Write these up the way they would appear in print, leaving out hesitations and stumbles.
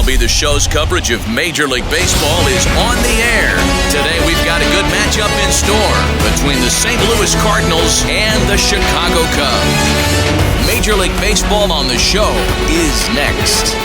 MLB The Show's coverage of Major League Baseball is on the air. Today we've got a good matchup in store between the St. Louis Cardinals and the Chicago Cubs. Major League Baseball on the Show is next.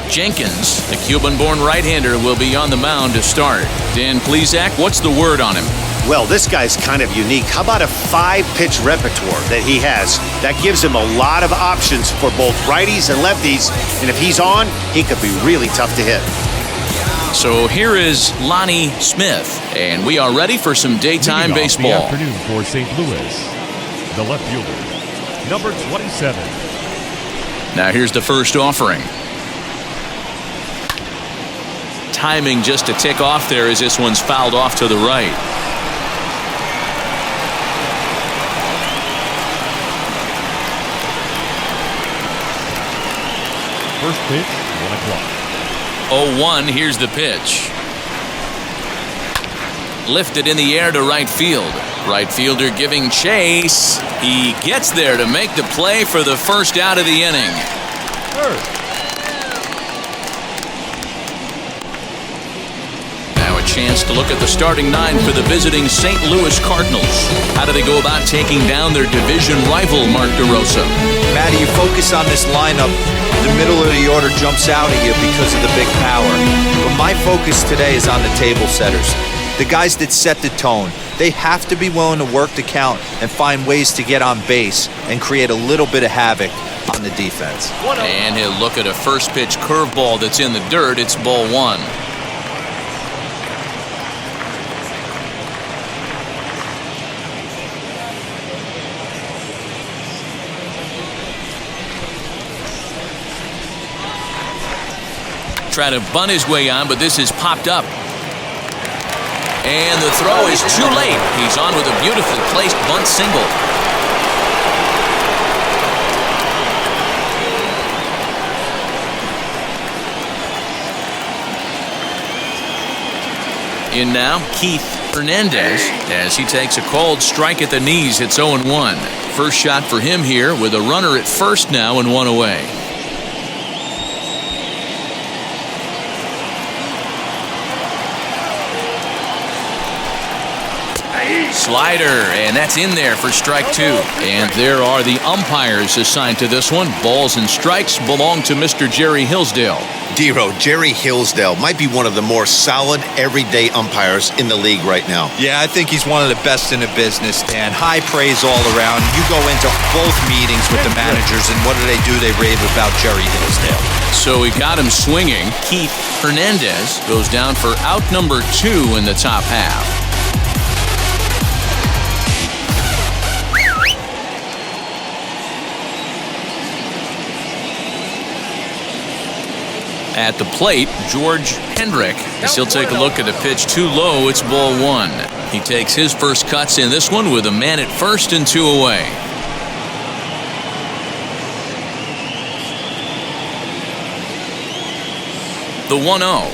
Jenkins, the Cuban-born right-hander, will be on the mound to start. Dan Plesac, what's the word on him? Well, this guy's kind of unique. How about a 5-pitch repertoire that he has? That gives him a lot of options for both righties and lefties, and if he's on, he could be really tough to hit. So here is Ozzy Smith, and we are ready for some daytime baseball. The afternoon for St. Louis, the left fielder, number 27. Now here's the first offering. Timing just a tick off there as this one's fouled off to the right. First pitch, 1 o'clock. 0-1, here's the pitch. Lifted in the air to right field. Right fielder giving chase. He gets there to make the play for the first out of the inning. Third. Chance to look at the starting 9 for the visiting St. Louis Cardinals. How do they go about taking down their division rival, Mark DeRosa? Matty, you focus on this lineup, the middle of the order jumps out at you because of the big power. But my focus today is on the table setters, the guys that set the tone. They have to be willing to work the count and find ways to get on base and create a little bit of havoc on the defense. And he'll look at a first pitch curveball that's in the dirt. It's ball 1. Trying to bunt his way on, but this is popped up. And the throw is too late. He's on with a beautifully placed bunt single. In now, Keith Hernandez, as he takes a called strike at the knees. It's 0-1. First shot for him here with a runner at first now and 1 away. Slider, and that's in there for strike 2. And there are the umpires assigned to this one. Balls and strikes belong to Mr. Jerry Hillsdale. Dero, Jerry Hillsdale might be one of the more solid everyday umpires in the league right now. Yeah, I think he's one of the best in the business, Dan. High praise all around. You go into both meetings with the managers, and what do? They rave about Jerry Hillsdale. So he got him swinging. Keith Hernandez goes down for out number 2 in the top half. At the plate, George Hendrick, as he'll take a look at a pitch too low. It's ball 1. He takes his first cuts in this one with a man at first and 2 away. The 1-0.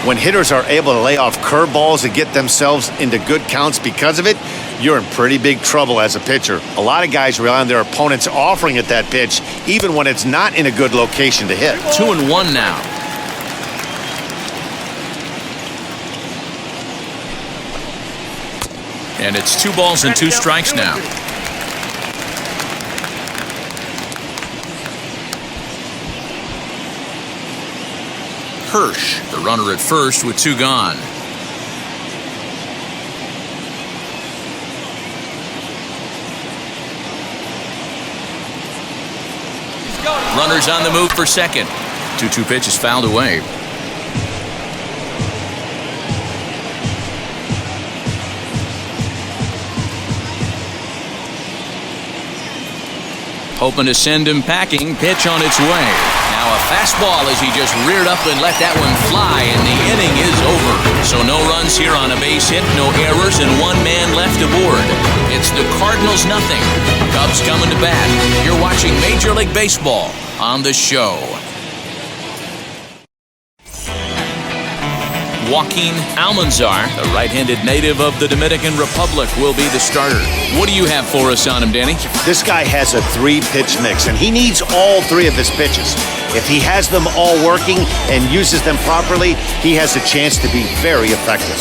When hitters are able to lay off curveballs and get themselves into good counts because of it, you're in pretty big trouble as a pitcher. A lot of guys rely on their opponents offering at that pitch, even when it's not in a good location to hit. 2-1 now. And it's 2 balls and 2 strikes now. Hirsch, the runner at first with 2 gone. Runners on the move for second. 2-2 pitch is fouled away. Hoping to send him packing. Pitch on its way. Now a fastball as he just reared up and let that one fly, and the inning is over. So no runs here on a base hit, no errors, and 1 man left aboard. It's the Cardinals nothing. Cubs coming to bat. You're watching Major League Baseball on the Show. Joaquin Almanzar, a right-handed native of the Dominican Republic, will be the starter. What do you have for us on him, Danny? This guy has a 3-pitch mix, and he needs all 3 of his pitches. If he has them all working and uses them properly, he has a chance to be very effective.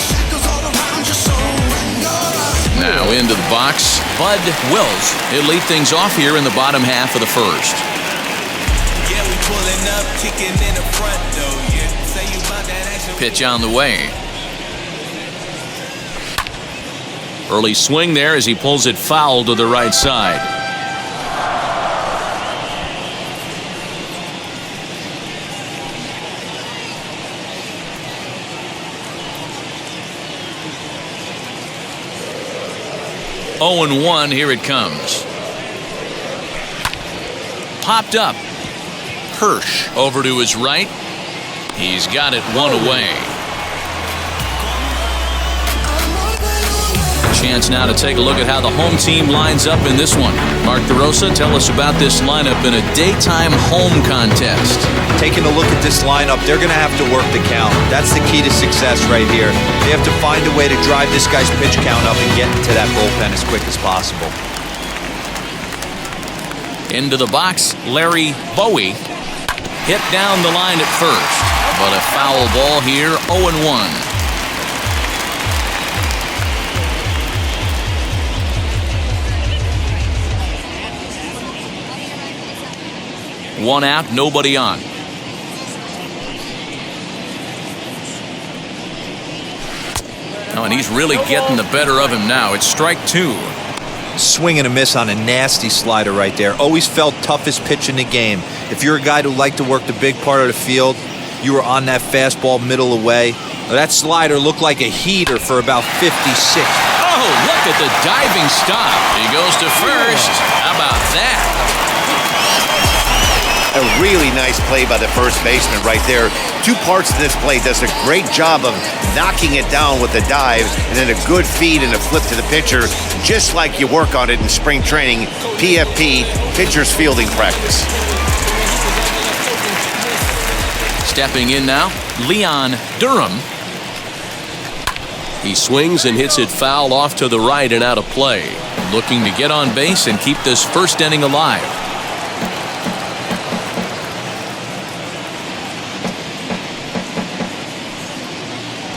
Now into the box, Bud Wills. He'll lead things off here in the bottom half of the first. Yeah, we pulling up, kicking in the front door. Yeah, say you about that action. Pitch on the way. Early swing there as he pulls it foul to the right side. Oh and 1, here it comes. Popped up. Hirsch over to his right. He's got it 1 away. Chance now to take a look at how the home team lines up in this one. Mark DeRosa, tell us about this lineup in a daytime home contest. Taking a look at this lineup, they're going to have to work the count. That's the key to success right here. They have to find a way to drive this guy's pitch count up and get into that bullpen as quick as possible. Into the box, Larry Bowie. Hit down the line at first, but a foul ball here, 0-1. One out, nobody on. Oh, and he's really getting the better of him now. It's strike 2. Swing and a miss on a nasty slider right there. Always felt toughest pitch in the game. If you're a guy who liked to work the big part of the field, you were on that fastball middle away. That slider looked like a heater for about 56. Oh, look at the diving stop. He goes to first. How about that? A really nice play by the first baseman right there. 2 parts of this play. Does a great job of knocking it down with a dive and then a good feed and a flip to the pitcher, just like you work on it in spring training, PFP, pitcher's fielding practice. Stepping in now, Leon Durham. He swings and hits it foul off to the right and out of play. Looking to get on base and keep this first inning alive.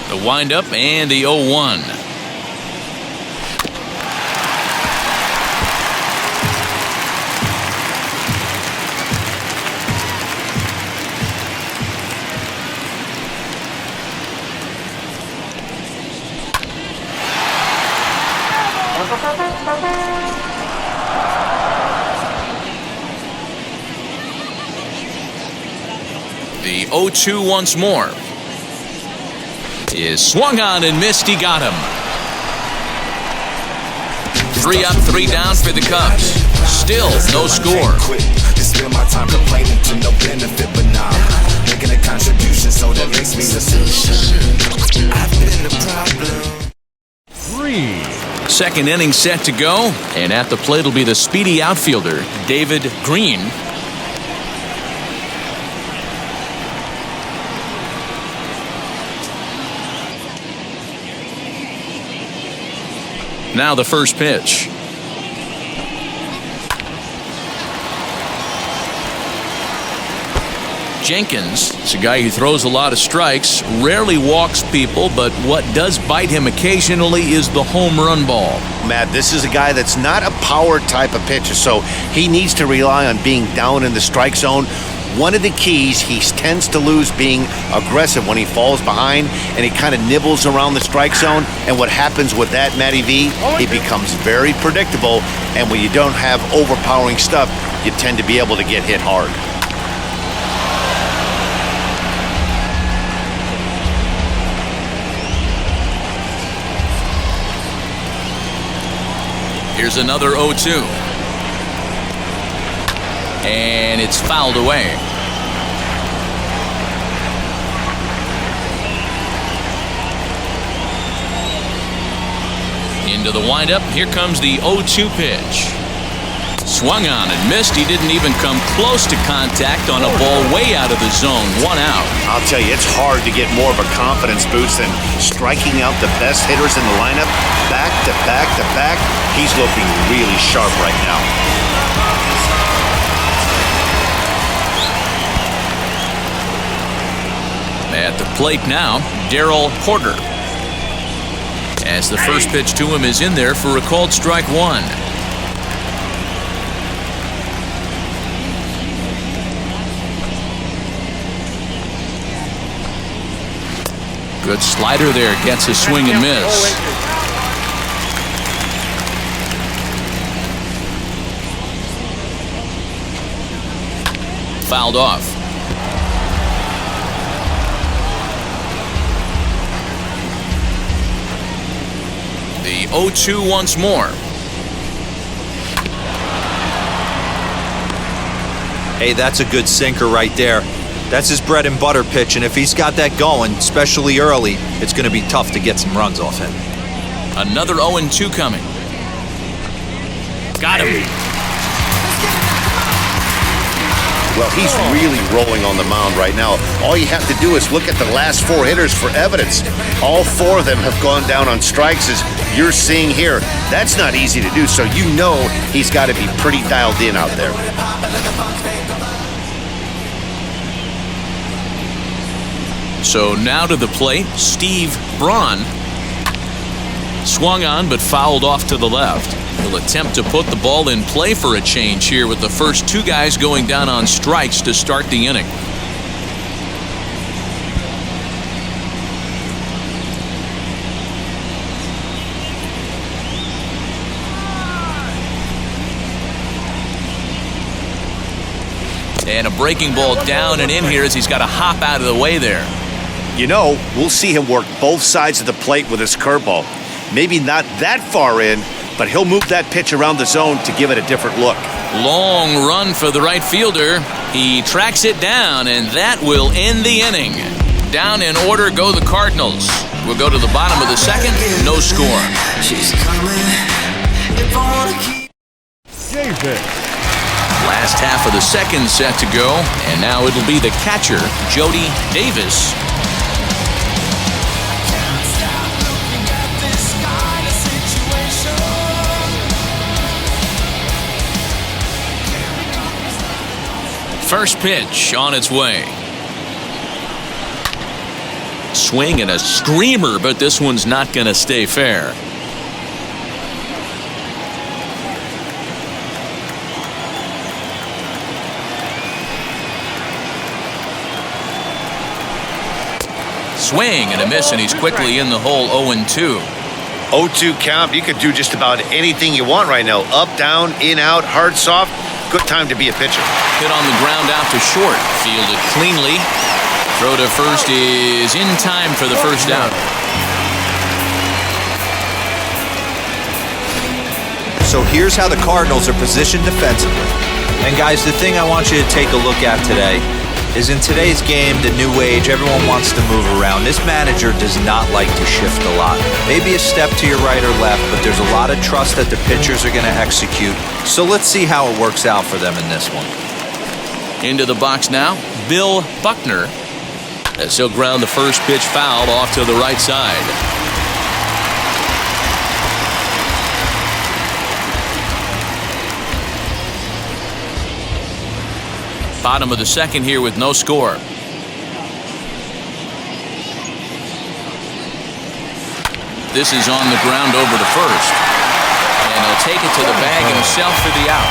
The windup and the 0-1. The 0-2 once more. Is swung on and missed. He got him. 3 up, 3 down for the Cubs. Still no score. Spend my time complaining to no benefit, but nah, making a contribution, so that makes me the solution. I've been the problem. 3. Second inning set to go, and at the plate will be the speedy outfielder David Green. Now the first pitch. Jenkins is a guy who throws a lot of strikes, rarely walks people, but what does bite him occasionally is the home run ball. Matt, this is a guy that's not a power type of pitcher, so he needs to rely on being down in the strike zone. One of the keys, he tends to lose being aggressive when he falls behind and he kind of nibbles around the strike zone. And what happens with that, Matty V, he becomes very predictable. And when you don't have overpowering stuff, you tend to be able to get hit hard. Here's another 0-2. And it's fouled away. Into the windup. Here comes the 0-2 pitch. Swung on and missed. He didn't even come close to contact on a ball way out of the zone. 1 out. I'll tell you, it's hard to get more of a confidence boost than striking out the best hitters in the lineup back to back to back. He's looking really sharp right now. At the plate now, Darryl Porter. As the first pitch to him is in there for a called strike 1. Good slider there, gets a swing and miss. Fouled off. The 0-2 once more. Hey, that's a good sinker right there. That's his bread and butter pitch, and if he's got that going, especially early, it's going to be tough to get some runs off him. Another 0-2 coming. Got him. Well, he's really rolling on the mound right now. All you have to do is look at the last 4 hitters for evidence. All 4 of them have gone down on strikes, as you're seeing here. That's not easy to do, so you know he's got to be pretty dialed in out there. So now to the plate, Steve Braun. Swung on but fouled off to the left. He'll attempt to put the ball in play for a change here with the first 2 guys going down on strikes to start the inning. And a breaking ball down and in here as he's got to hop out of the way there. You know, we'll see him work both sides of the plate with his curveball. Maybe not that far in, but he'll move that pitch around the zone to give it a different look. Long run for the right fielder. He tracks it down, and that will end the inning. Down in order go the Cardinals. We'll go to the bottom of the second. No score. She's coming. Davis. Last half of the second set to go, and now it'll be the catcher, Jody Davis. First pitch on its way. Swing and a screamer, but this one's not going to stay fair. Swing and a miss, and he's quickly in the hole. 0-2. 0-2 count. You could do just about anything you want right now. Up, down, in, out, hard, soft. Good time to be a pitcher. Hit on the ground out to short. Fielded cleanly. Throw to first is in time for the first out. So here's how the Cardinals are positioned defensively. And guys, the thing I want you to take a look at today is in today's game, the new age, everyone wants to move around. This manager does not like to shift a lot. Maybe a step to your right or left, but there's a lot of trust that the pitchers are going to execute. So let's see how it works out for them in this one. Into the box now, Bill Buckner. As he'll ground the first pitch foul off to the right side. Bottom of the second here with no score. This is on the ground over to first. And he'll take it to the bag himself for the out.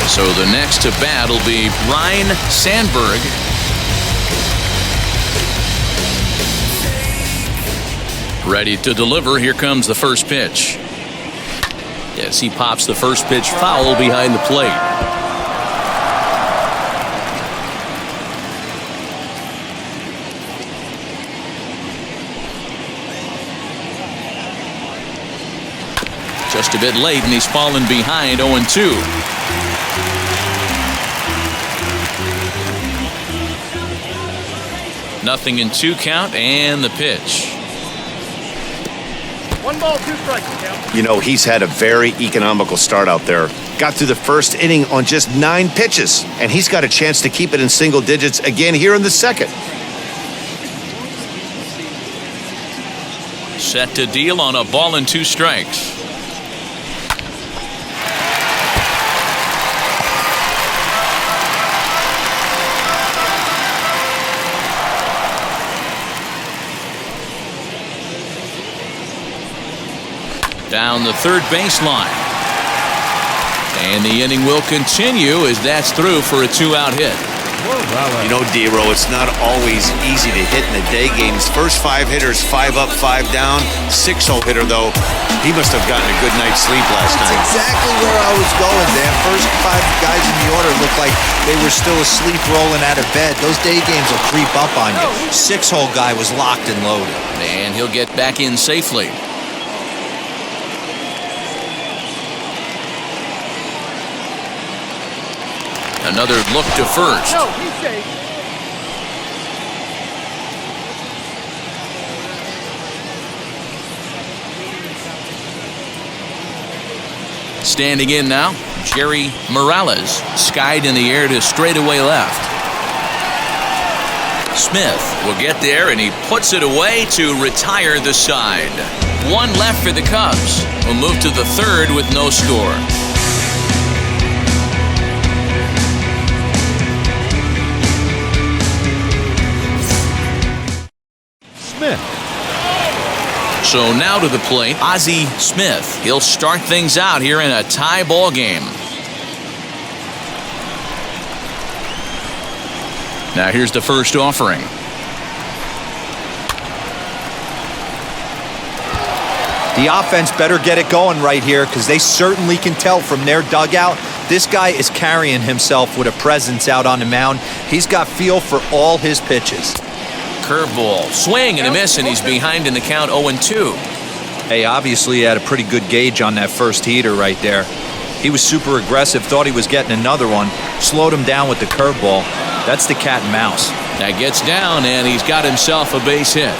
So the next to bat will be Ryan Sandberg. Ready to deliver. Here comes the first pitch. Yes, he pops the first pitch foul behind the plate. Just a bit late, and he's fallen behind. 0-2. 0-2 count and the pitch. 1 ball, 2 strikes. You know, he's had a very economical start out there. Got through the first inning on just 9 pitches, and he's got a chance to keep it in single digits again here in the second. Set to deal on a ball and 2 strikes. Down the third baseline. And the inning will continue as that's through for a 2-out hit. You know, D-Row, it's not always easy to hit in the day games. First 5 hitters, 5 up, 5 down. 6-hole hitter, though, he must have gotten a good night's sleep last night. That's exactly where I was going, Dan. First 5 guys in the order looked like they were still asleep rolling out of bed. Those day games will creep up on you. 6-hole guy was locked and loaded. And he'll get back in safely. Another look to first. No, he's safe. Standing in now, Jerry Morales. Skied in the air to straightaway left. Smith will get there, and he puts it away to retire the side. 1 left for the Cubs. Will move to the third with no score. So now to the plate, Ozzy Smith. He'll start things out here in a tie ball game. Now here's the first offering. The offense better get it going right here because they certainly can tell from their dugout. This guy is carrying himself with a presence out on the mound. He's got feel for all his pitches. Curveball, swing and a miss, and he's behind in the count 0-2. Hey, obviously he had a pretty good gauge on that first heater right there. He was super aggressive, thought he was getting another one, slowed him down with the curveball. That's the cat and mouse. That gets down, and he's got himself a base hit.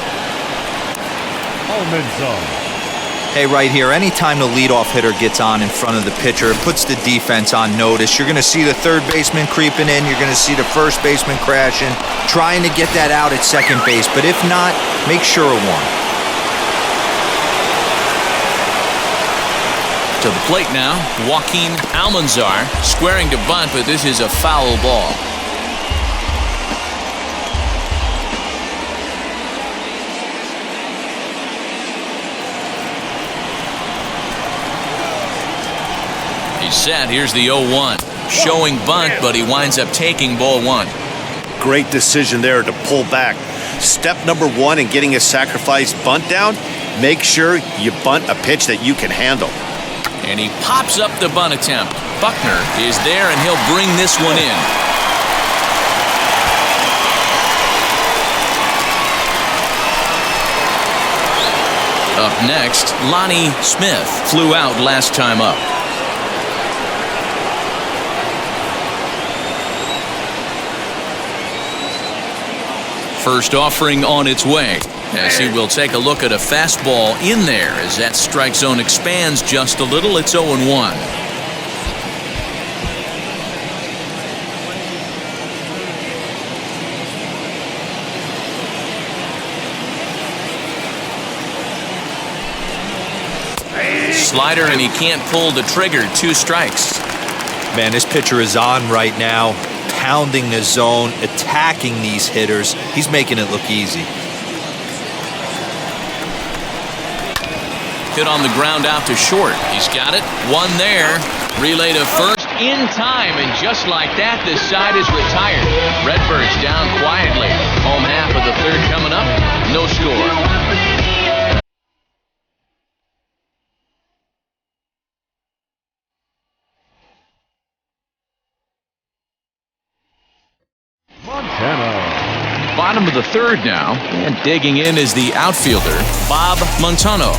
Almanzar. Hey, right here, anytime the leadoff hitter gets on in front of the pitcher, it puts the defense on notice. You're going to see the third baseman creeping in. You're going to see the first baseman crashing, trying to get that out at second base. But if not, make sure of one. To the plate now, Joaquin Almanzar squaring to bunt, but this is a foul ball. He's set. Here's the 0-1. Showing bunt, but he winds up taking ball 1. Great decision there to pull back. Step number 1 in getting a sacrifice bunt down, make sure you bunt a pitch that you can handle. And he pops up the bunt attempt. Buckner is there, and he'll bring this one in. Up next, Lonnie Smith flew out last time up. First offering on its way, as he will take a look at a fastball in there as that strike zone expands just a little. It's 0-1. Slider, and he can't pull the trigger. 2 strikes. Man, this pitcher is on right now, pounding the zone, attacking these hitters. He's making it look easy. Hit on the ground out to short. He's got it. 1 there. Relay to first in time, and just like that, this side is retired. Redbirds down quietly. Home half of the third coming up. No score. Montano. Bottom of the third now, and digging in is the outfielder, Bob Montano.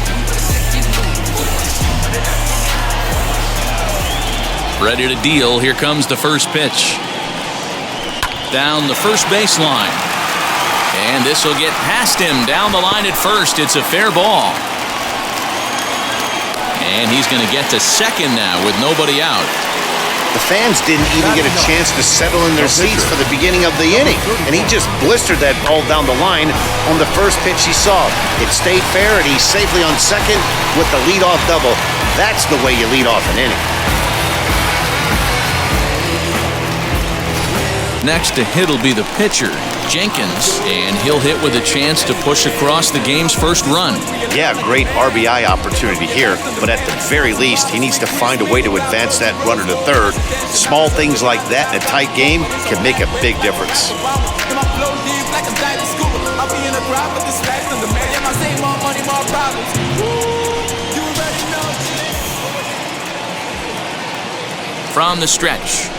Ready to deal. Here comes the first pitch. Down the first baseline. And this will get past him down the line at first. It's a fair ball. And he's going to get to second now with nobody out. The fans didn't even get a chance to settle in their seats for the beginning of the inning, and he just blistered that ball down the line on the first pitch he saw. It stayed fair, and he's safely on second with the leadoff double. That's the way you lead off an inning. Next to hit will be the pitcher, Jenkins, and he'll hit with a chance to push across the game's first run. Yeah, great RBI opportunity here, but at the very least, he needs to find a way to advance that runner to third. Small things like that in a tight game can make a big difference. From the stretch.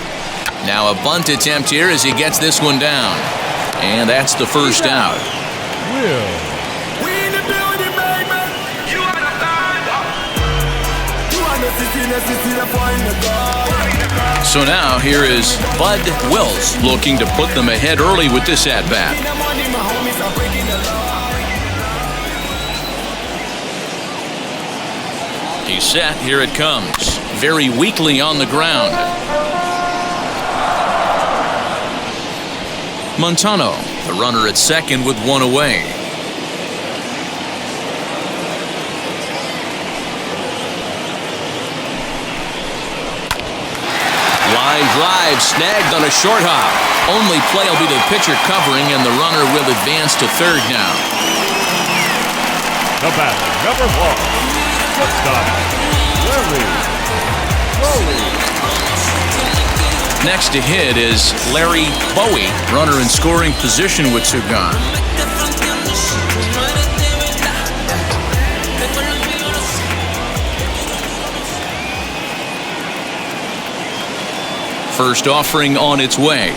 Now a bunt attempt here as he gets this one down. And that's the first out. So now here is Bud Wills looking to put them ahead early with this at-bat. He's set. Here it comes. Very weakly on the ground. Montano, the runner at second with one away. Line drive snagged on a short hop. Only play will be the pitcher covering, and the runner will advance to third now. The batter, number 1, shortstop, Larry. Next to hit is Larry Bowie, runner in scoring position with two gone. First offering on its way.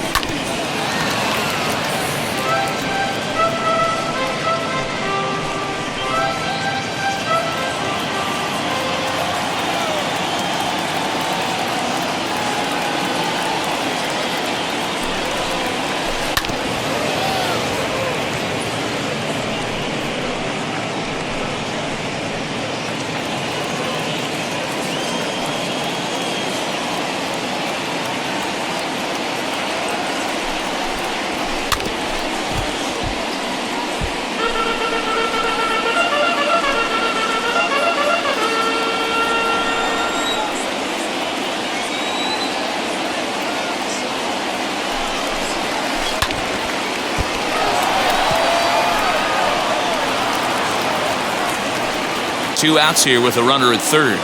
Two outs here with a runner at third.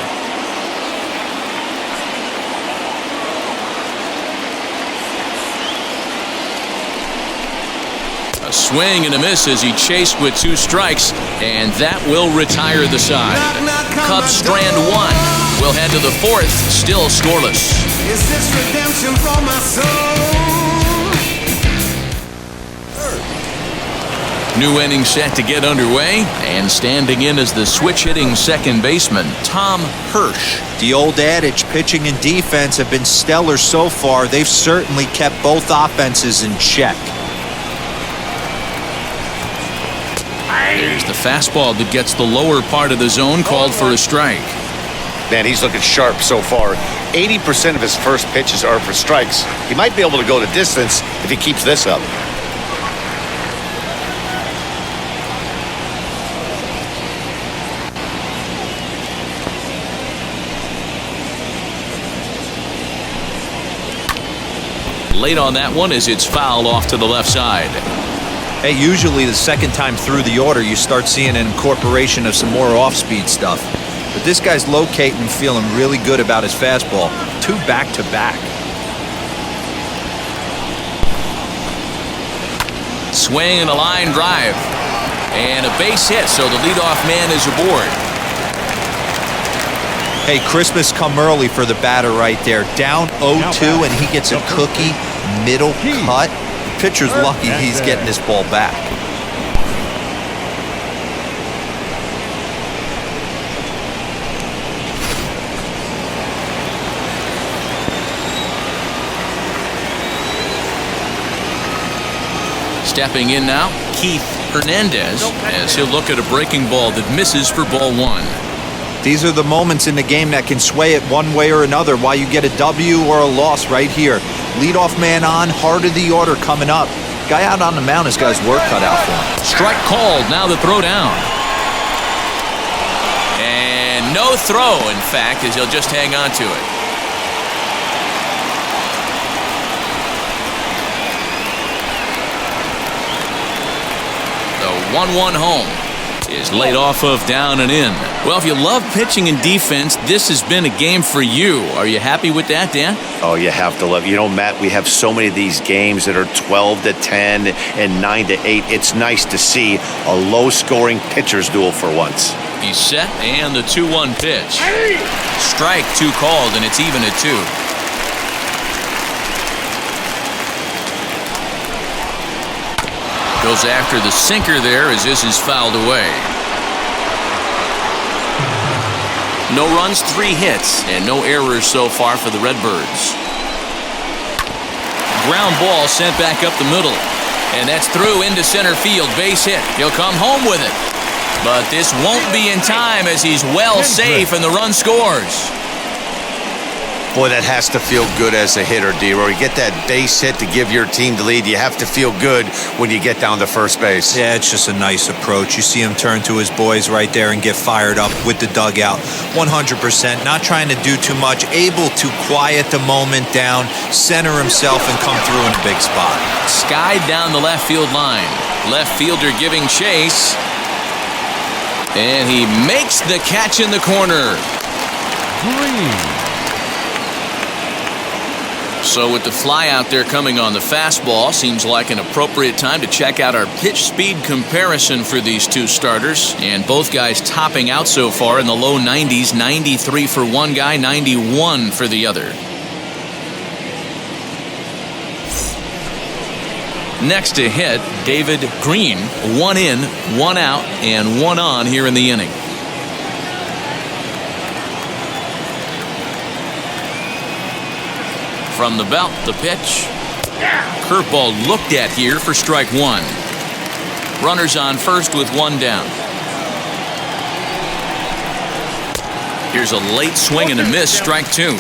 A swing and a miss as he chased with two strikes, and that will retire the side. Cubs strand one. We'll head to the fourth, still scoreless. Is this redemption for my soul? New inning set to get underway, and standing in as the switch-hitting second baseman, Tom Hirsch. The old adage, pitching and defense have been stellar so far. They've certainly kept both offenses in check. There's the fastball that gets the lower part of the zone, called for a strike. Man, he's looking sharp so far. 80% of his first pitches are for strikes. He might be able to go the distance if he keeps this up. Late on that one as it's fouled off to the left side. Hey, usually the second time through the order, you start seeing an incorporation of some more off-speed stuff. But this guy's locating and feeling really good about his fastball. Two back-to-back. Swing and a line drive. And a base hit, so the leadoff man is aboard. Hey, Christmas come early for the batter right there. Down 0-2, and he gets a cookie, middle cut. Pitcher's lucky he's getting this ball back. Stepping in now, Keith Hernandez, as he'll look at a breaking ball that misses for ball one. These are the moments in the game that can sway it one way or another, why you get a W or a loss right here. Leadoff man on, heart of the order coming up. Guy out on the mound has got his work cut out for him. Strike called, now the throw down. And no throw, in fact, as he'll just hang on to it. The 1-1 home is laid off of down and in. Well, if you love pitching and defense, this has been a game for you. Are you happy with that, Dan? Oh, you have to love it. You know, Matt, we have so many of these games that are 12-10 and 9-8. It's nice to see a low-scoring pitcher's duel for once. He's set, and the 2-1 pitch. Strike two called, and it's even at 2. Goes after the sinker there as this is fouled away. No runs, 3 hits, and no errors so far for the Redbirds. Ground ball sent back up the middle, and that's through into center field. Base hit. He'll come home with it, but this won't be in time as he's well safe and the run scores. Boy, that has to feel good as a hitter, D-Roy. You get that base hit to give your team the lead. You have to feel good when you get down to first base. Yeah, it's just a nice approach. You see him turn to his boys right there and get fired up with the dugout. 100%, not trying to do too much, able to quiet the moment down, center himself, and come through in a big spot. Skied down the left field line. Left fielder giving chase. And he makes the catch in the corner. Green. So with the fly out there coming on the fastball, seems like an appropriate time to check out our pitch speed comparison for these two starters. And both guys topping out so far in the low 90s, 93 for one guy, 91 for the other. Next to hit, David Green. 1 in, 1 out, and 1 on here in the inning. From the belt, the pitch. Curveball looked at here for strike 1. Runners on first with 1 down. Here's a late swing and a miss, strike 2.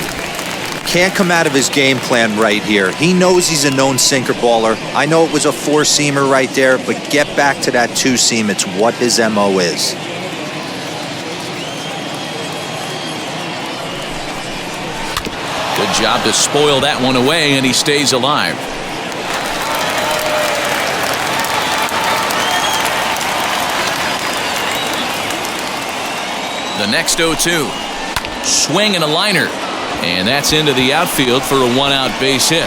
Can't come out of his game plan right here. He knows he's a known sinker baller. I know it was a 4-seamer right there, but get back to that 2-seam. It's what his MO is. Good job to spoil that one away, and he stays alive. The next 0-2. Swing and a liner. And that's into the outfield for a 1-out base hit.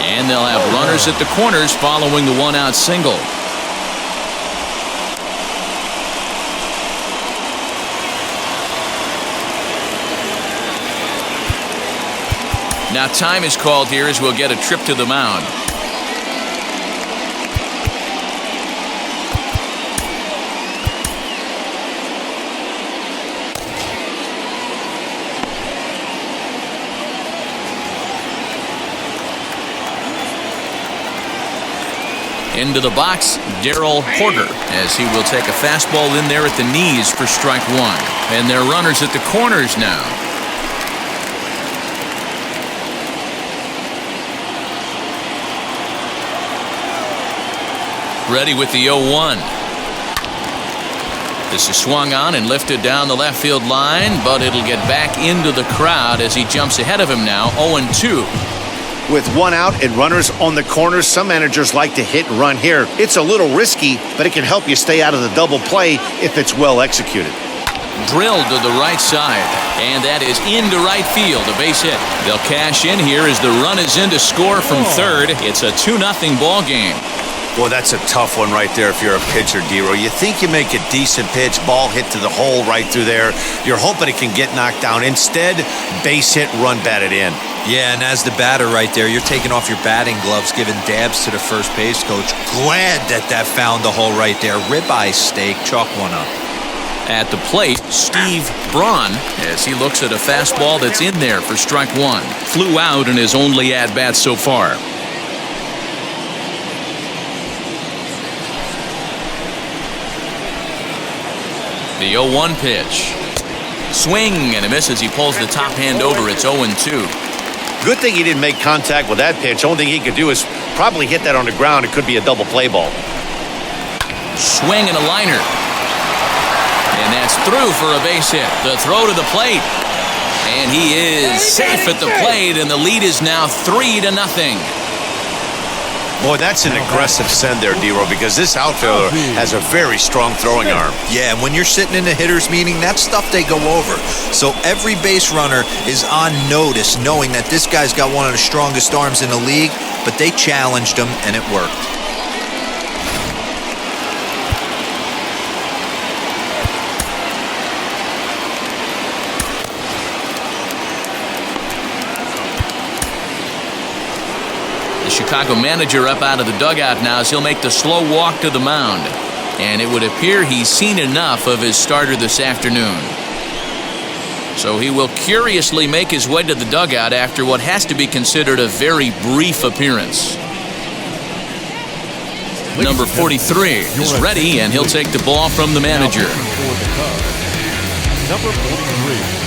And they'll have runners at the corners following the 1-out single. Now time is called here as we'll get a trip to the mound. Into the box, Darryl Porter, as he will take a fastball in there at the knees for strike 1. And they're runners at the corners now. Ready with the 0-1. This is swung on and lifted down the left field line, but it'll get back into the crowd as he jumps ahead of him now, 0-2. With 1 out and runners on the corners, some managers like to hit and run here. It's a little risky, but it can help you stay out of the double play if it's well executed. Drilled to the right side, and that is into right field, a base hit. They'll cash in here as the run is in to score from third. It's a 2-0 ball game. Boy, that's a tough one right there if you're a pitcher, D-Roy. You think you make a decent pitch, ball hit to the hole right through there. You're hoping it can get knocked down. Instead, base hit, run batted in. Yeah, and as the batter right there, you're taking off your batting gloves, giving dabs to the first base coach. Glad that found the hole right there. Ribeye steak, chalk one up. At the plate, Steve Braun, as he looks at a fastball that's in there for strike 1. Flew out in his only at-bat so far. The 0-1 pitch. Swing and a miss as he pulls the top hand over. It's 0-2. Good thing he didn't make contact with that pitch. Only thing he could do is probably hit that on the ground. It could be a double play ball. Swing and a liner. And that's through for a base hit. The throw to the plate. And he is safe at the plate, and the lead is now 3-0. Boy, that's an aggressive send there, D-Row, because this outfielder has a very strong throwing arm. Yeah, and when you're sitting in a hitter's meeting, that's stuff they go over. So every base runner is on notice, knowing that this guy's got one of the strongest arms in the league, but they challenged him, and it worked. Chicago manager up out of the dugout now as he'll make the slow walk to the mound. And it would appear he's seen enough of his starter this afternoon. So he will curiously make his way to the dugout after what has to be considered a very brief appearance. Number 43 is ready, and he'll take the ball from the manager. Number 43.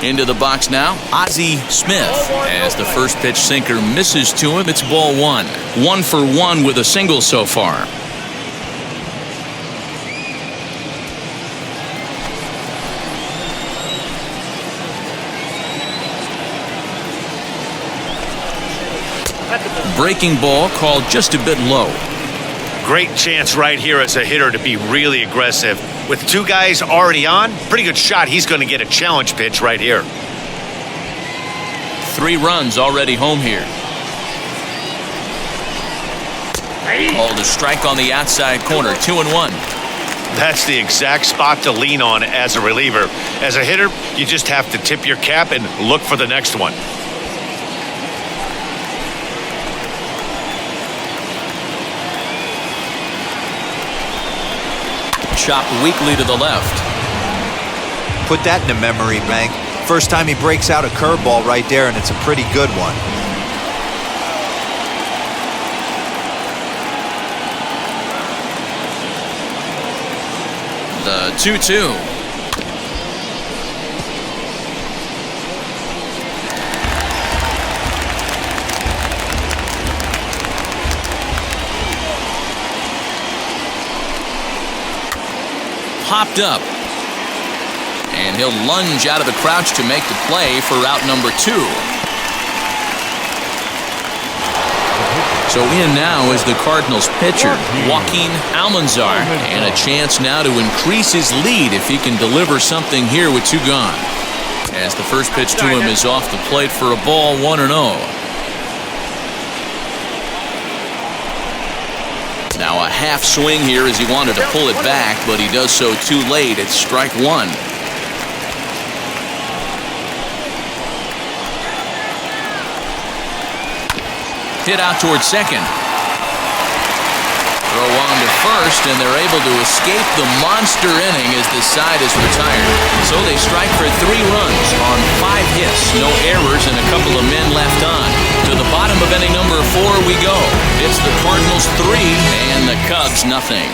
Into the box now, Ozzy Smith. As the first pitch sinker misses to him, it's ball one. 1 for 1 with a single so far. Breaking ball called just a bit low. Great chance right here as a hitter to be really aggressive. With two guys already on, pretty good shot. He's going to get a challenge pitch right here. 3 runs already home here. Called a strike on the outside corner. 2-1. That's the exact spot to lean on as a reliever. As a hitter, you just have to tip your cap and look for the next one. Chopped weakly to the left. Put that in the memory bank. First time he breaks out a curveball right there, and it's a pretty good one. The 2-2. Popped up. And he'll lunge out of the crouch to make the play for route number 2. So in now is the Cardinals pitcher, Joaquin Almanzar, and a chance now to increase his lead if he can deliver something here with 2 gone. As the first pitch to him is off the plate for a ball, 1-0. Now a half swing here as he wanted to pull it back, but he does so too late. It's strike 1. Hit out towards second. Throw on to first, and they're able to escape the monster inning as this side is retired. So they strike for 3 runs on 5 hits, no errors, and a couple of men left on. To the bottom of inning number 4 we go. It's the Cardinals 3 and the Cubs nothing.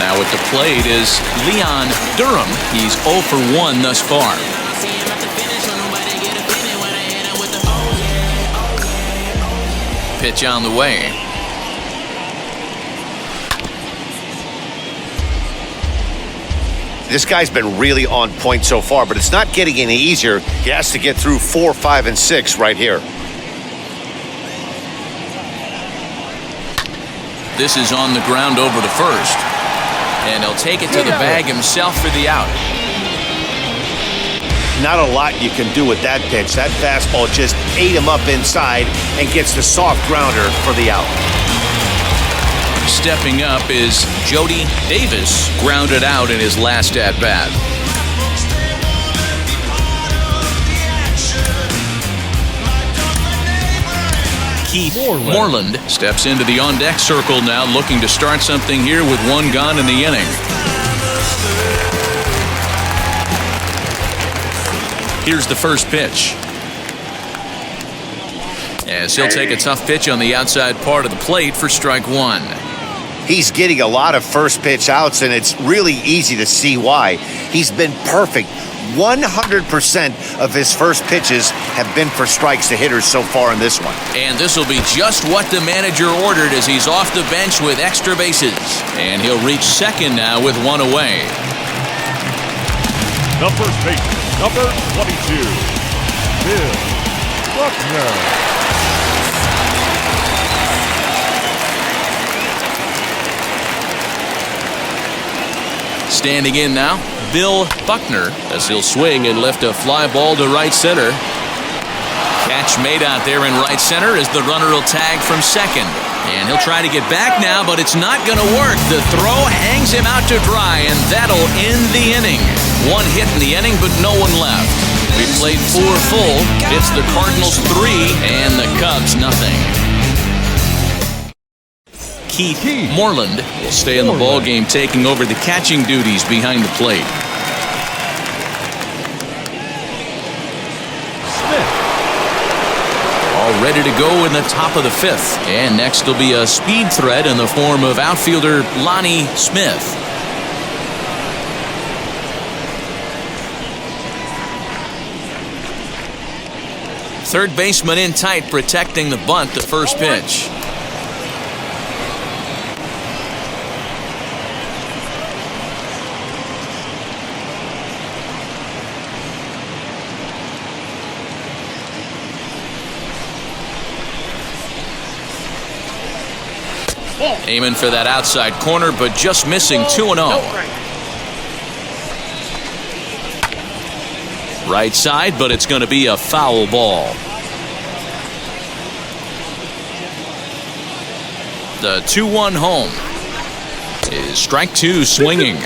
Now at the plate is Leon Durham. He's 0 for 1 thus far. Pitch on the way. This guy's been really on point so far, but it's not getting any easier. He has to get through 4, 5, and 6 right here. This is on the ground over to first. And he'll take it to the bag himself for the out. Not a lot you can do with that pitch. That fastball just ate him up inside and gets the soft grounder for the out. Stepping up is Jody Davis, grounded out in his last at-bat. Keith Moreland steps into the on-deck circle now, looking to start something here with one gone in the inning. Here's the first pitch. As he'll take a tough pitch on the outside part of the plate for strike one. He's getting a lot of first pitch outs, and it's really easy to see why. He's been perfect. 100% of his first pitches have been for strikes to hitters so far in this one. And this will be just what the manager ordered as he's off the bench with extra bases. And he'll reach second now with one away. The first baseman, number 22, Bill Buckner. Standing in now, Bill Buckner, as he'll swing and lift a fly ball to right center. Catch made out there in right center as the runner will tag from second. And he'll try to get back now, but it's not going to work. The throw hangs him out to dry, and that'll end the inning. One hit in the inning, but no one left. We played 4 full. It's the Cardinals 3 and the Cubs nothing. Keith Moreland will stay in the ball game, taking over the catching duties behind the plate. Smith. All ready to go in the top of the 5th. And next will be a speed threat in the form of outfielder Lonnie Smith. Third baseman in tight, protecting the bunt, the first pitch. Aiming for that outside corner, but just missing 2-0. Right side, but it's going to be a foul ball. The 2-1 home is strike 2 swinging.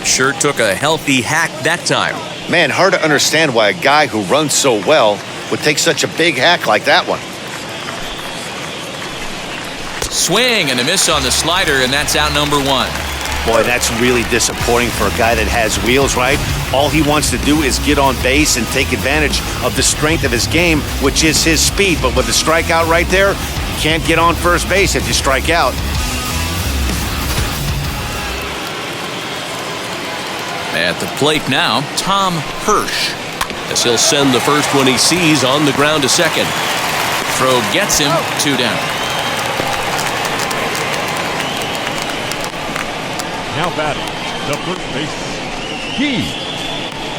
Sure took a healthy hack that time. Man, hard to understand why a guy who runs so well would take such a big hack like that one. Swing and a miss on the slider, and that's out number 1. Boy, that's really disappointing for a guy that has wheels, right? All he wants to do is get on base and take advantage of the strength of his game, which is his speed. But with the strikeout right there, you can't get on first base if you strike out. At the plate now, Tom Hirsch, as he'll send the first one he sees on the ground to second. Throw gets him, 2 down. Now batting, the first baseman, Keith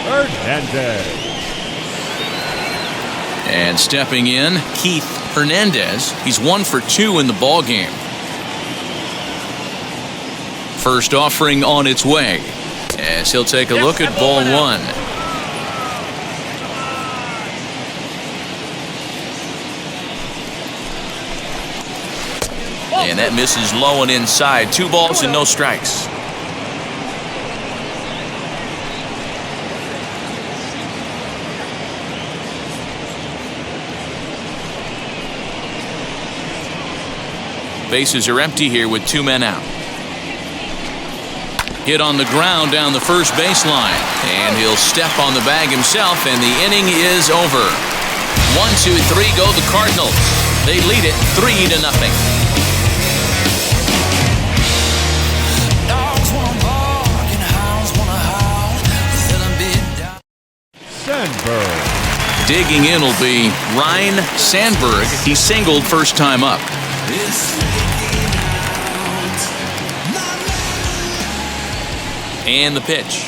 Hernandez. And stepping in, Keith Hernandez. He's 1 for 2 in the ball game. First offering on its way, as he'll take a look at ball 1. And that misses low and inside. 2 balls and no strikes. Bases are empty here with 2 men out. Hit on the ground down the first baseline. And he'll step on the bag himself, and the inning is over. 1, 2, 3 go the Cardinals. They lead it 3-0. Sandberg. Digging in will be Ryan Sandberg. He singled first time up. And the pitch.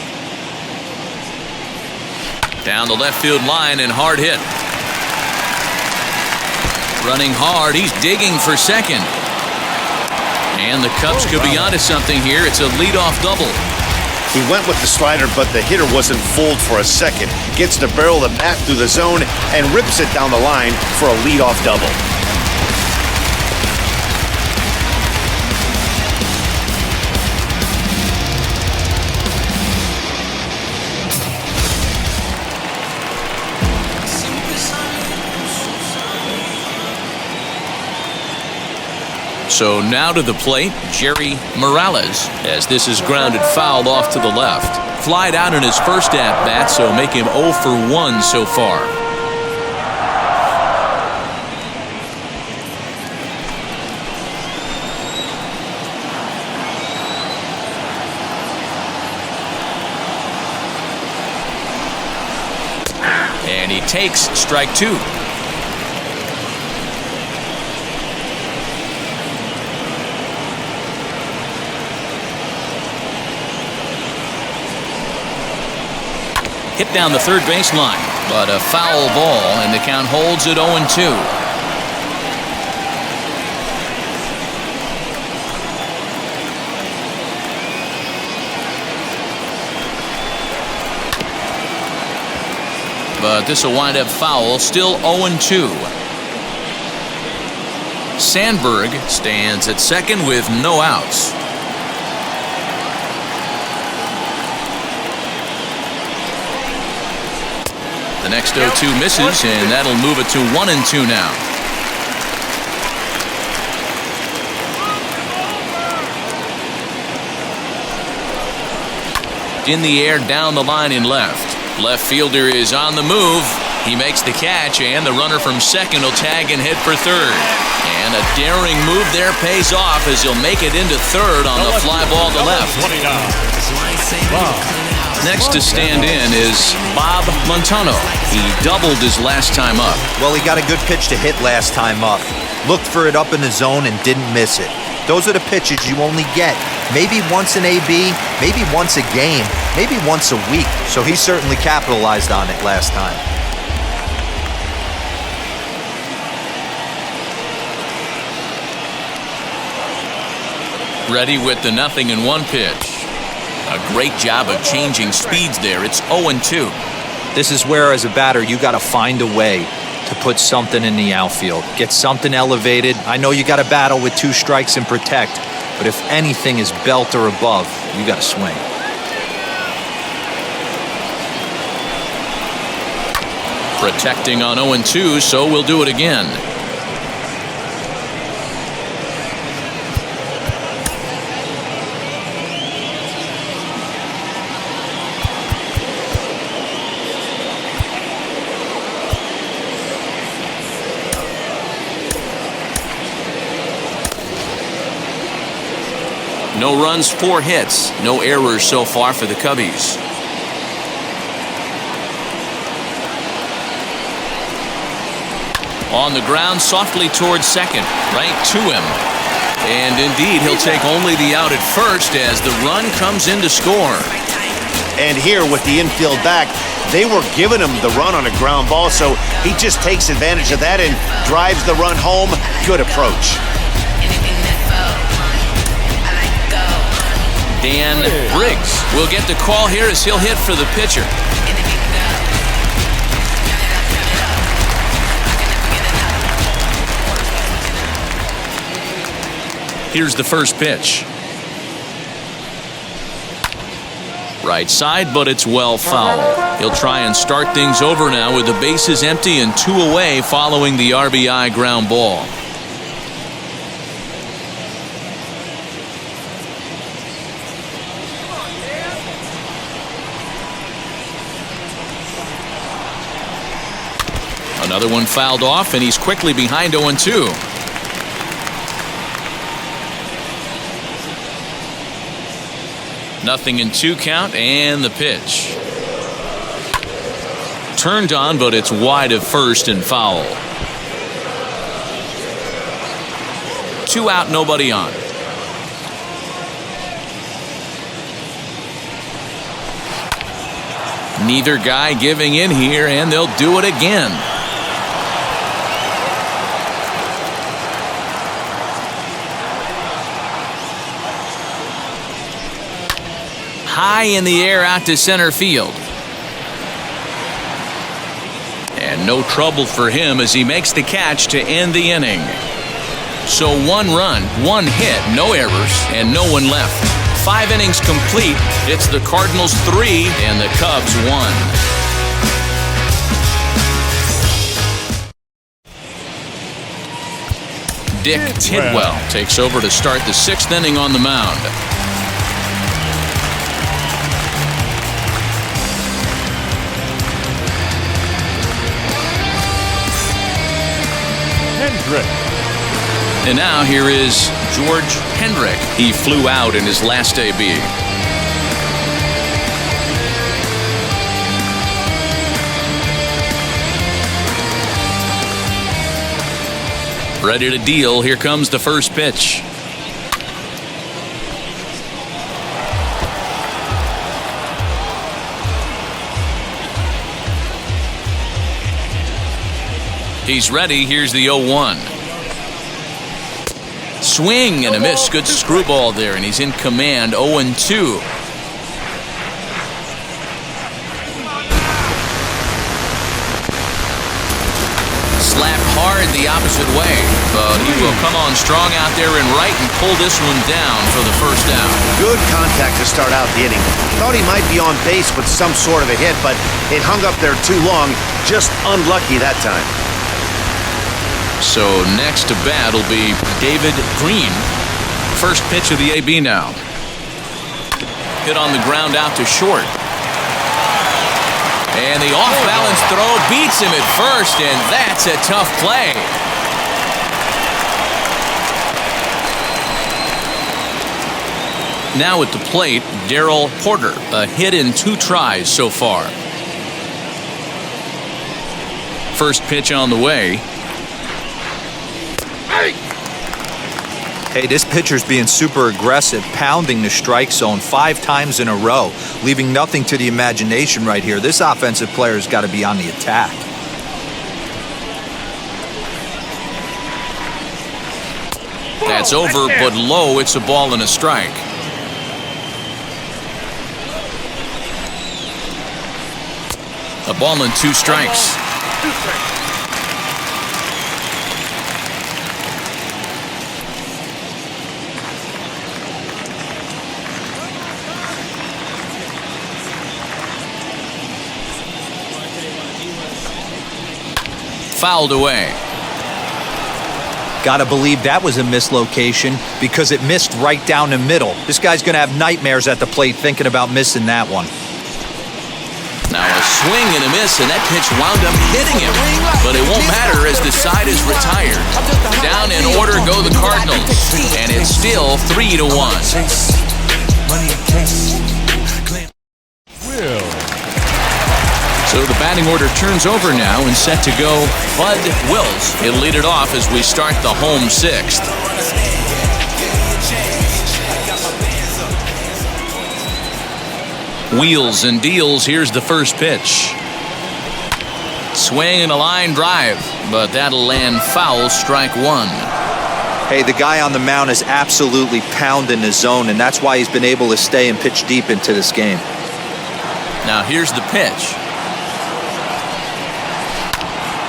Down the left field line and hard hit. Running hard, he's digging for second. And the Cubs could be onto something here. It's a leadoff double. He went with the slider, but the hitter wasn't fooled for a second. Gets the barrel of the bat through the zone and rips it down the line for a leadoff double. So now to the plate, Jerry Morales, as this is grounded foul off to the left. Flied out in his first at-bat, so make him 0 for 1 so far. And he takes strike 2. Hit down the third baseline, but a foul ball, and the count holds at 0-2. But this will wind up foul, still 0-2. Sandberg stands at second with no outs. The next 0-2 misses, and that'll move it to 1-2 now. In the air, down the line in left. Left fielder is on the move. He makes the catch, and the runner from second will tag and hit for third. And a daring move there pays off as he'll make it into third on the fly ball to left. Next to stand in is Bob Montano. He doubled his last time up. Well, he got a good pitch to hit last time up. Looked for it up in the zone and didn't miss it. Those are the pitches you only get maybe once in AB, maybe once a game, maybe once a week. So he certainly capitalized on it last time. Ready with the 0-1 pitch. A great job of changing speeds there. It's 0-2. This is where, as a batter, you got to find a way to put something in the outfield. Get something elevated. I know you got to battle with 2 strikes and protect, but if anything is belt or above, you got to swing. Protecting on 0-2, so we'll do it again. No runs, 4 hits. No errors so far for the Cubbies. On the ground, softly towards second, right to him. And indeed, he'll take only the out at first as the run comes in to score. And here with the infield back, they were giving him the run on a ground ball, so he just takes advantage of that and drives the run home. Good approach. Dan Briggs will get the call here as he'll hit for the pitcher. Here's the first pitch. Right side, but it's well foul. He'll try and start things over now with the bases empty and 2 away following the RBI ground ball. Another one fouled off, and he's quickly behind 0-2. Nothing in 2 count, and the pitch. Turned on, but it's wide of first and foul. 2 out, nobody on. Neither guy giving in here, and they'll do it again. high in the air out to center field. And no trouble for him as he makes the catch to end the inning. So 1 run, 1 hit, no errors, and no one left. 5 innings complete. It's the Cardinals 3 and the Cubs 1. Dick Tidwell takes over to start the 6th inning on the mound. Hendrick. And now here is George Hendrick. He flew out in his last AB. Ready to deal. Here comes the first pitch. He's ready. Here's the 0-1. Swing and a miss. Good screwball there, and he's in command. 0-2. Slapped hard the opposite way, but he will come on strong out there in right and pull this one down for the first out. Good contact to start out the inning. Thought he might be on base with some sort of a hit, but it hung up there too long. Just unlucky that time. So next to bat will be David Green. First pitch of the AB now. Hit on the ground out to short. And the off-balance throw beats him at first, and that's a tough play. Now at the plate, Darryl Porter. A hit in 2 tries so far. First pitch on the way. Hey, this pitcher's being super aggressive, pounding the strike zone 5 times in a row, leaving nothing to the imagination right here. This offensive player's got to be on the attack. That's over, but low. It's a ball and a strike. A ball and 2 strikes. Fouled away. Gotta believe that was a mislocation because it missed right down the middle. This guy's gonna have nightmares at the plate thinking about missing that one. Now a swing and a miss, and that pitch wound up hitting him. But it won't matter as the side is retired. Down in order go the Cardinals, and it's still 3-1. So the batting order turns over now and set to go Bud Wills. He'll lead it off as we start the home 6th. Wheels and deals. Here's the first pitch. Swing and a line drive, but that'll land foul. Strike 1. Hey, the guy on the mound is absolutely pounding the zone, and that's why he's been able to stay and pitch deep into this game. Now here's the pitch.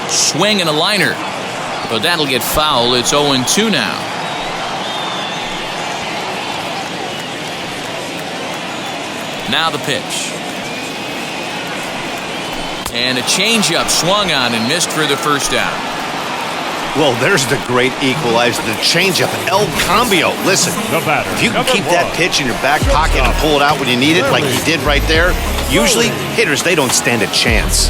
Swing and a liner, but that'll get foul. It's 0-2 now. Now the pitch. And a changeup swung on and missed for the first down. Well, there's the great equalizer, the changeup, El Cambio. Listen, if you can keep that pitch in your back pocket and pull it out when you need it, like he did right there, usually hitters, they don't stand a chance.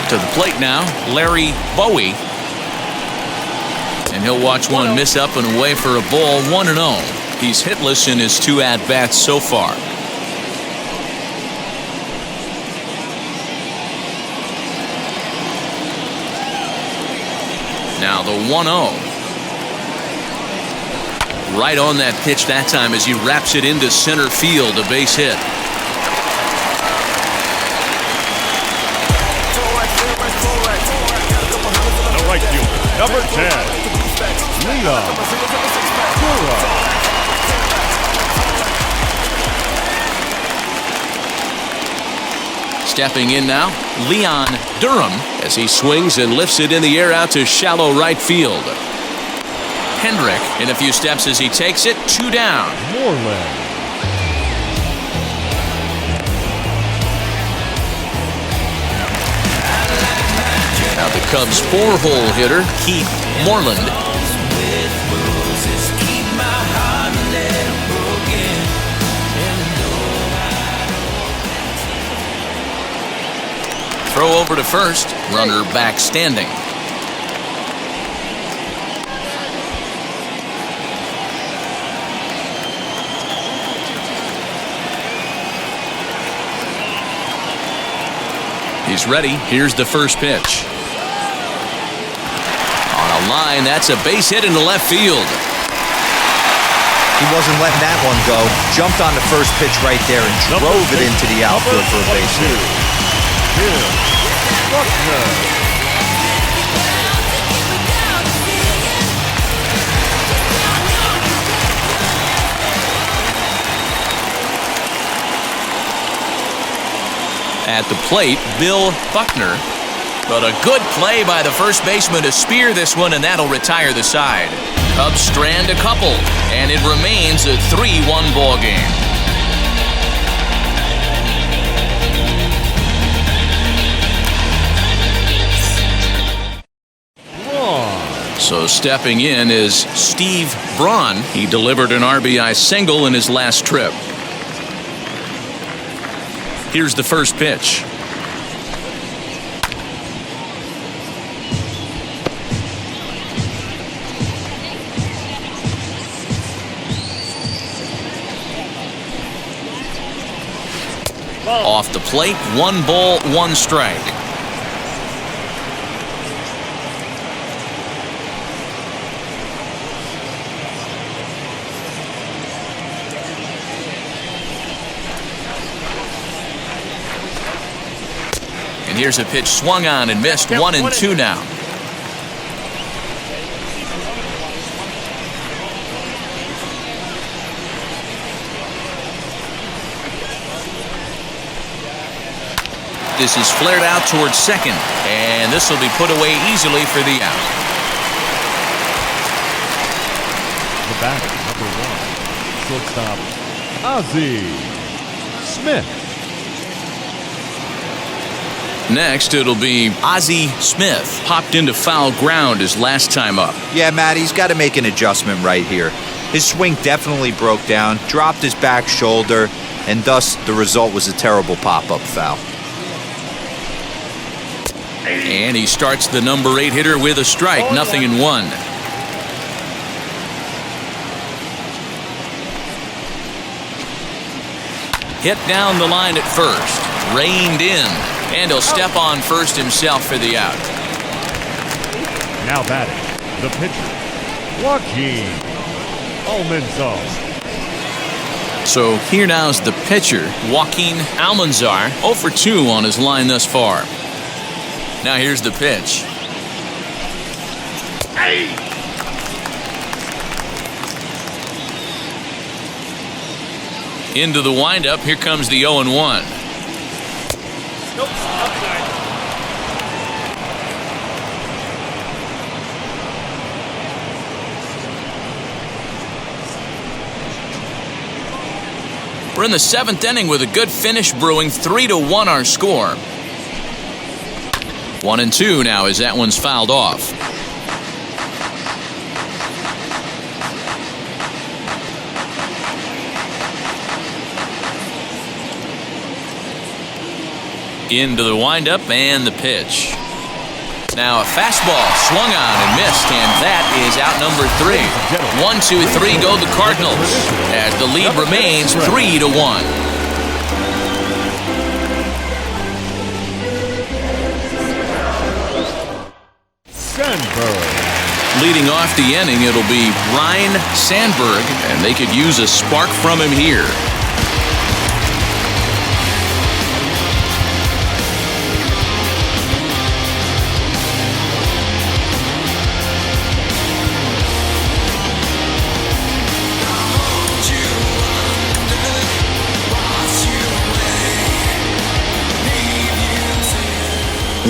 To the plate now, Larry Bowie. And he'll watch one miss up and away for a ball. 1-0. He's hitless in his 2 at-bats so far. Now the 1-0. Right on that pitch that time as he wraps it into center field. A base hit. The right fielder, number 10. Stepping in now, Leon Durham, as he swings and lifts it in the air out to shallow right field. Hendrick in a few steps as he takes it, 2 down. Moreland. Now the Cubs' 4-hole hitter, Keith Moreland. Throw over to first, runner back standing. He's ready. Here's the first pitch. On a line, that's a base hit into left field. He wasn't letting that one go. Jumped on the first pitch right there and drove it into the outfield for a base hit. At the plate, Bill Buckner. But a good play by the first baseman to spear this one, and that'll retire the side. Cubs strand a couple, and it remains a 3-1 ball game. So stepping in is Steve Braun. He delivered an RBI single in his last trip. Here's the first pitch. Off the plate, 1 ball, 1 strike. And here's a pitch swung on and missed. 1-2 now. This is flared out towards second, and this will be put away easily for the out. The batter, number 1, shortstop, Ozzy Smith. Next, it'll be Ozzy Smith. Popped into foul ground his last time up. Yeah, Matt, he's got to make an adjustment right here. His swing definitely broke down, dropped his back shoulder, and thus the result was a terrible pop-up foul. And he starts the number 8 hitter with a strike, 0-1. Hit down the line at first, reined in, and he'll step on first himself for the out. Now batting, the pitcher, Joaquin Almanzar. So here now's the pitcher, Joaquin Almanzar, 0 for 2 on his line thus far. Now here's the pitch. Into the windup. Here comes the 0-1. We're in the 7th inning with a good finish brewing. 3-1 our score. 1-2 now as that one's fouled off. Into the windup and the pitch. Now a fastball swung on and missed, and that is out number 3. 1-2-3 go the Cardinals as the lead remains 3-1. Leading off the inning, it'll be Ryan Sandberg, and they could use a spark from him here.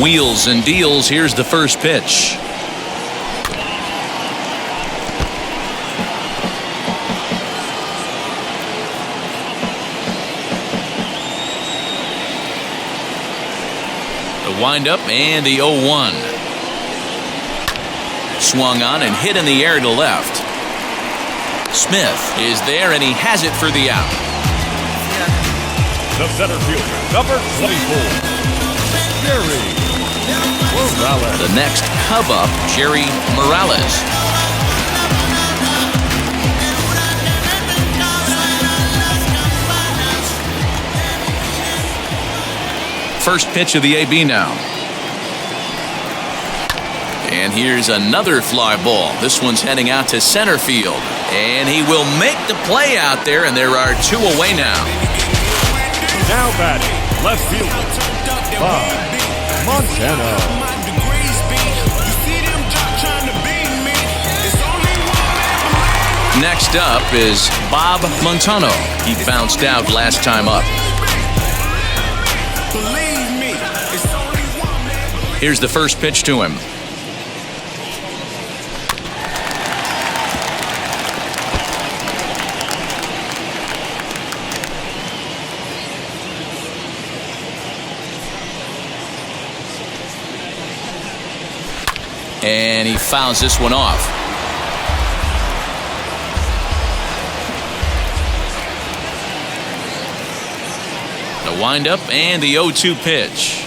Wheels and deals. Here's the first pitch. The windup and the 0-1. Swung on and hit in the air to left. Smith is there and he has it for the out. The center fielder, number 24, Jerry Morales. The next Cub up, Jerry Morales. First pitch of the AB now. And here's another fly ball. This one's heading out to center field. And he will make the play out there, and there are 2 away now. Now batting, left fielder, Bob Montano. Next up is Bob Montano. He bounced out last time up. Here's the first pitch to him. And he fouls this one off. The windup and the 0-2 pitch.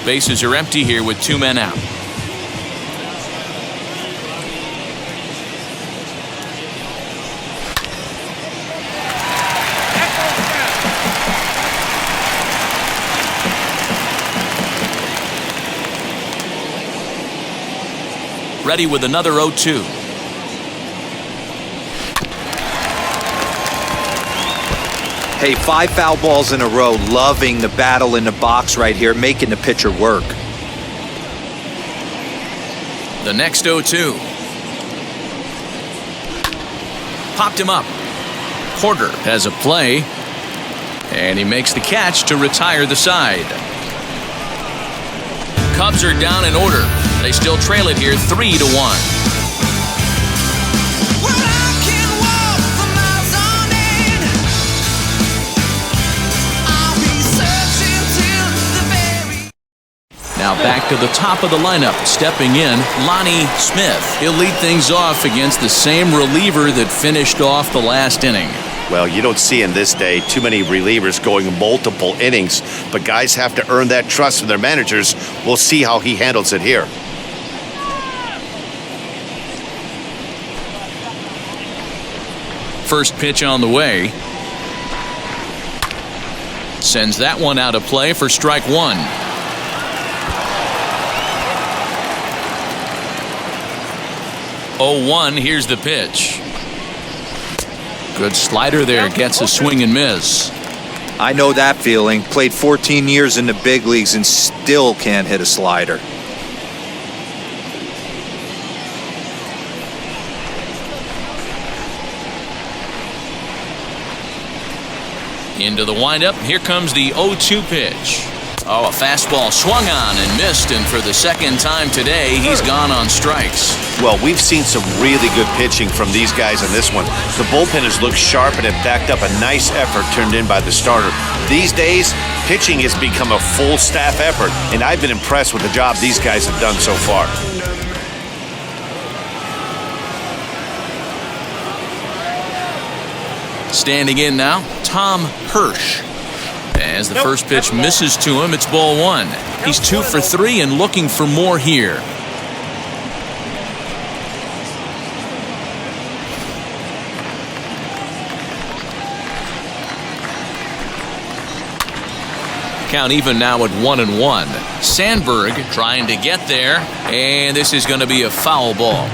Bases are empty here with 2 men out. Ready with another 0-2. Hey, 5 foul balls in a row. Loving the battle in the box right here, making the pitcher work. The next 0-2. Popped him up. Porter has a play. And he makes the catch to retire the side. Cubs are down in order. They still trail it here 3-1. Now back to the top of the lineup. Stepping in, Lonnie Smith. He'll lead things off against the same reliever that finished off the last inning. Well, you don't see in this day too many relievers going multiple innings, but guys have to earn that trust from their managers. We'll see how he handles it here. First pitch on the way. Sends that one out of play for strike 1. Oh, 1, here's the pitch. Good slider there, gets a swing and miss. I know that feeling. Played 14 years in the big leagues and still can't hit a slider. Into the windup, here comes the 0-2 pitch. Oh, a fastball swung on and missed, and for the second time today, he's gone on strikes. Well, we've seen some really good pitching from these guys in this one. The bullpen has looked sharp and it backed up a nice effort turned in by the starter. These days, pitching has become a full staff effort, and I've been impressed with the job these guys have done so far. Standing in now, Tom Hirsch. As the first pitch misses to him, it's ball 1. He's 2 for 3 and looking for more here. Count even now at 1-1. Sandberg trying to get there, and this is going to be a foul ball.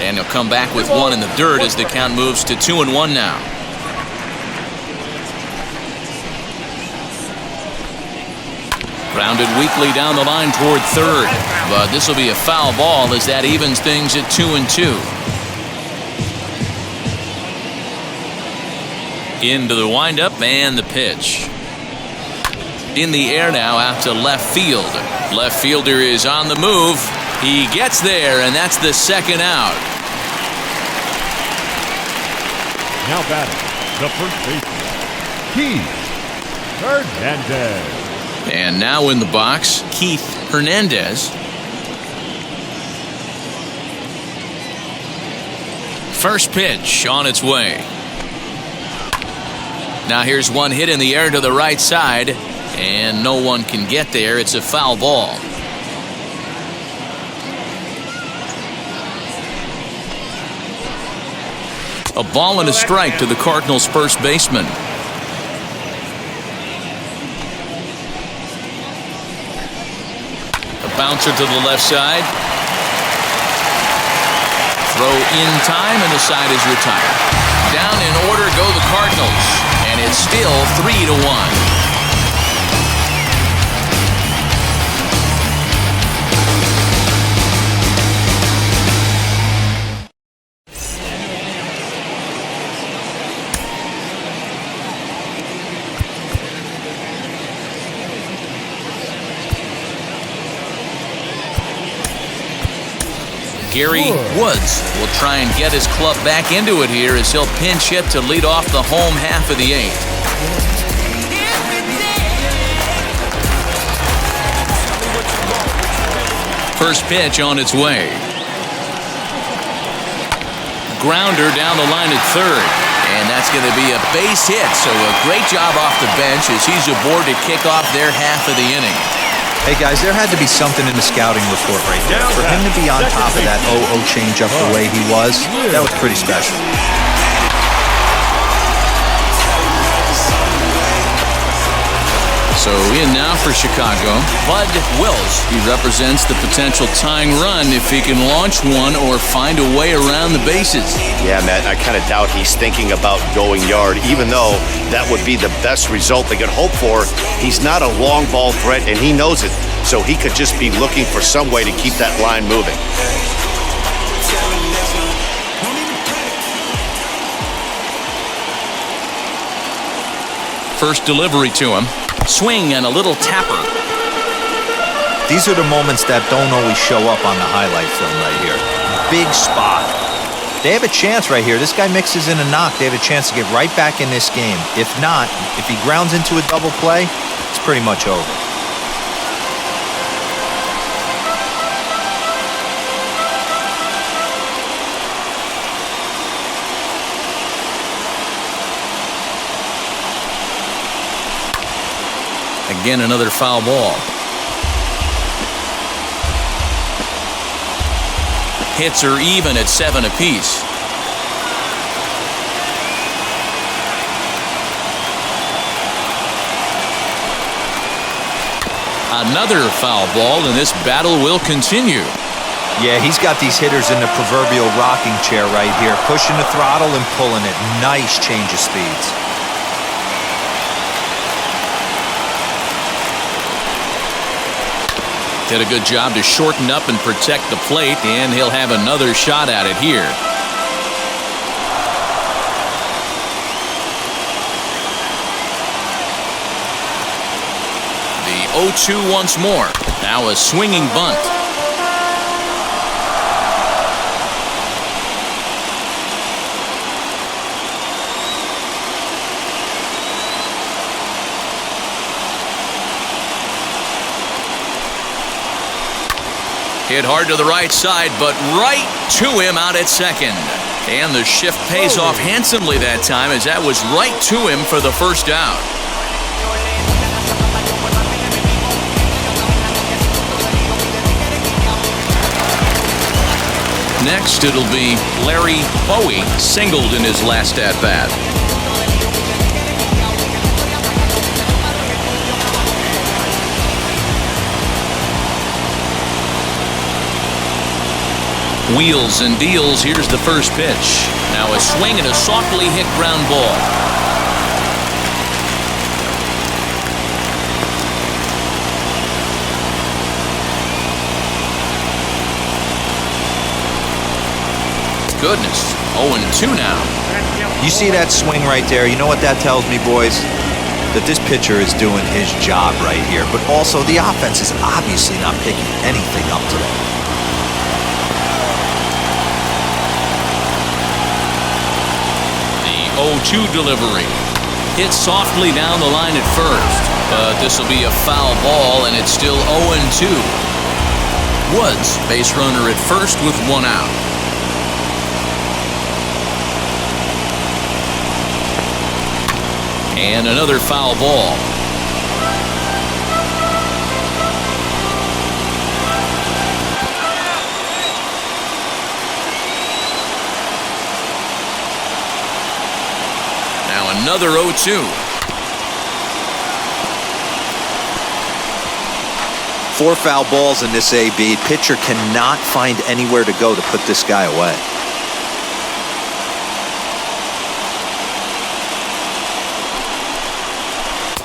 And he'll come back with 1 in the dirt as the count moves to 2-1 now. Grounded weakly down the line toward third. But this will be a foul ball as that evens things at 2-2. Into the windup and the pitch. In the air now out to left field. Left fielder is on the move. He gets there, and that's the second out. Now batting, the first baseman, Keith Hernandez. And now in the box, Keith Hernandez. First pitch on its way. Now here's one hit in the air to the right side, and no one can get there. It's a foul ball. A ball and a strike to the Cardinals' first baseman. A bouncer to the left side. Throw in time, and the side is retired. Down in order go the Cardinals, and it's still 3-1. Gary Woods will try and get his club back into it here as he'll pinch hit to lead off the home half of the eighth. First pitch on its way. Grounder down the line at third. And that's going to be a base hit, so a great job off the bench as he's aboard to kick off their half of the inning. Hey guys, there had to be something in the scouting report right there. For him to be on top of that 0-0 changeup the way he was, that was pretty special. So in now for Chicago, Bud Wills. He represents the potential tying run if he can launch one or find a way around the bases. Yeah, Matt, I kind of doubt he's thinking about going yard, even though that would be the best result they could hope for. He's not a long ball threat, and he knows it, so he could just be looking for some way to keep that line moving. First delivery to him. Swing and a little tapper. These are the moments that don't always show up on the highlight film right here. Big spot. They have a chance right here. This guy mixes in a knock. They have a chance to get right back in this game. If not, if he grounds into a double play, it's pretty much over. Again, another foul ball. Hits are even at 7 apiece. Another foul ball, and this battle will continue. Yeah, he's got these hitters in the proverbial rocking chair right here, pushing the throttle and pulling it. Nice change of speeds. Did a good job to shorten up and protect the plate, and he'll have another shot at it here. The 0-2 once more. Now a swinging bunt. Hit hard to the right side, but right to him out at second. And the shift pays off handsomely that time, as that was right to him for the first out. Next, it'll be Larry Bowie, singled in his last at-bat. Wheels and deals. Here's the first pitch. Now a swing and a softly hit ground ball. goodness. 0-2 now. You see that swing right there? You know what that tells me, boys? That this pitcher is doing his job right here. But also, the offense is obviously not picking anything up today. The 0-2 delivery. Hit softly down the line at first. But this will be a foul ball, and it's still 0-2. Woods, base runner at first with 1 out. And another foul ball. Now another 0-2. 4 foul balls in this AB. Pitcher cannot find anywhere to go to put this guy away.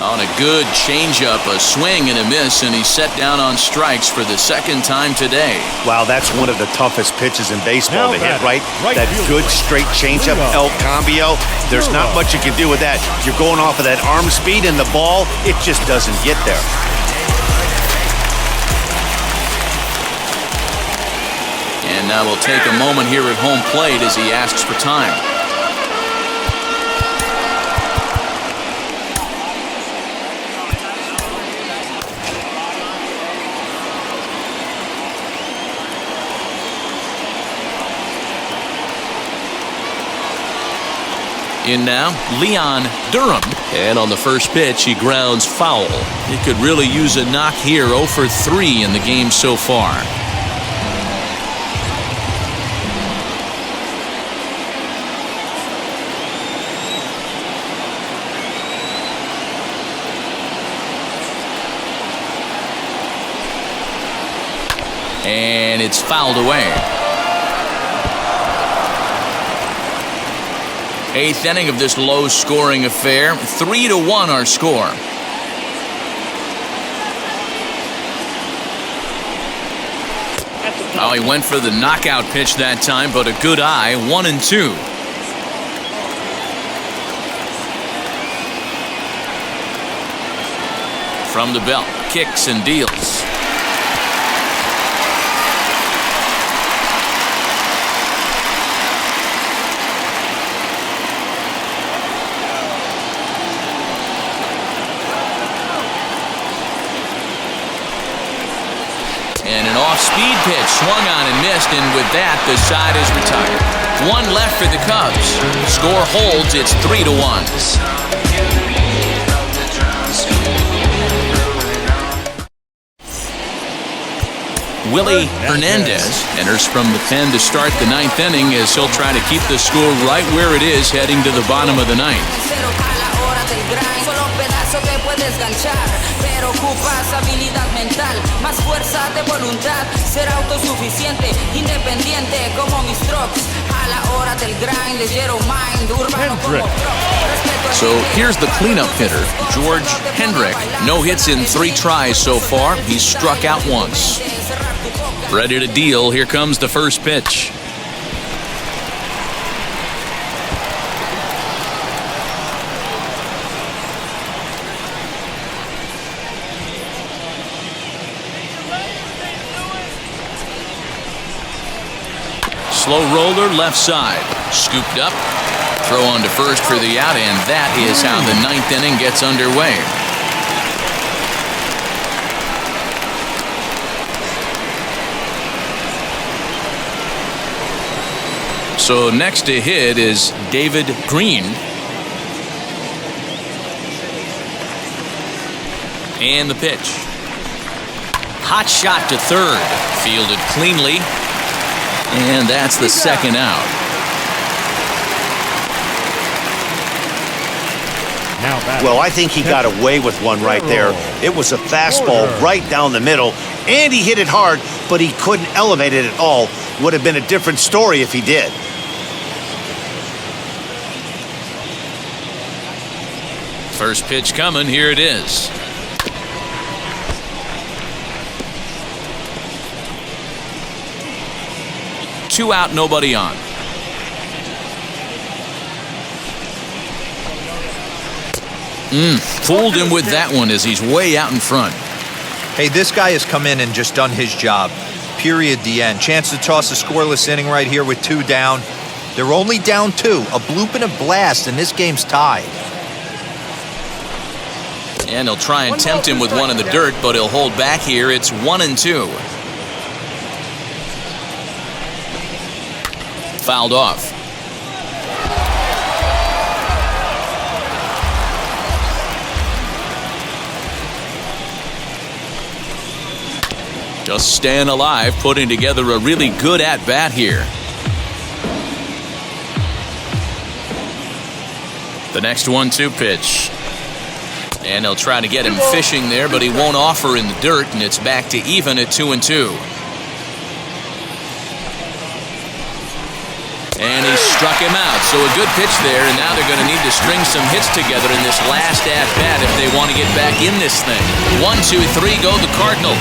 On a good changeup, a swing and a miss, and he's set down on strikes for the second time today. Wow, that's one of the toughest pitches in baseball to hit, right? Right That fielder. good straight changeup, El Cambio. There's not much you can do with that. You're going off of that arm speed, and the ball, it just doesn't get there. And now we'll take a moment here at home plate as he asks for time. In now, Leon Durham. And on the first pitch, he grounds foul. He could really use a knock here. 0 for 3 in the game so far. And it's fouled away. 8th inning of this low-scoring affair. 3-1 our score. Oh, he went for the knockout pitch that time, but a good eye. 1-2. From the belt, kicks and deals. And an off-speed pitch swung on and missed, and with that, the side is retired. 1 left for the Cubs. Score holds. It's 3-1. Willie Hernandez enters from the pen to start the 9th inning as he'll try to keep the score right where it is heading to the bottom of the 9th. Ocupas habilidad mental, más fuerza de voluntad, ser autosuficiente, independiente como mis trucks. A la hora del grind, ligero mind, urbano como pro. So here's the cleanup hitter, George Hendrick. No hits in 3 tries so far. He's struck out once. Ready to deal. Here comes the first pitch. Slow roller left side. Scooped up. Throw on to first for the out, and that is how the 9th inning gets underway. So next to hit is David Green. And the pitch. Hot shot to third. Fielded cleanly. And that's the second out. Well, I think he got away with one right there. It was a fastball right down the middle, and he hit it hard, but he couldn't elevate it at all. Would have been a different story if he did. First pitch coming. Here it is. Two out, nobody on. Fooled him with that one as he's way out in front. Hey, this guy has come in and just done his job. Period, the end. Chance to toss a scoreless inning right here with 2 down. They're only down 2. A bloop and a blast, and this game's tied. And he'll try and tempt him with one in the dirt, but he'll hold back here. It's 1-2. Fouled off. Just staying alive, putting together a really good at-bat here. The next 1-2 pitch. And he'll try to get him fishing there, but he won't offer in the dirt, and it's back to even at 2-2. And he struck him out, so a good pitch there, and now they're going to need to string some hits together in this last at-bat if they want to get back in this thing. 1-2-3 go the Cardinals,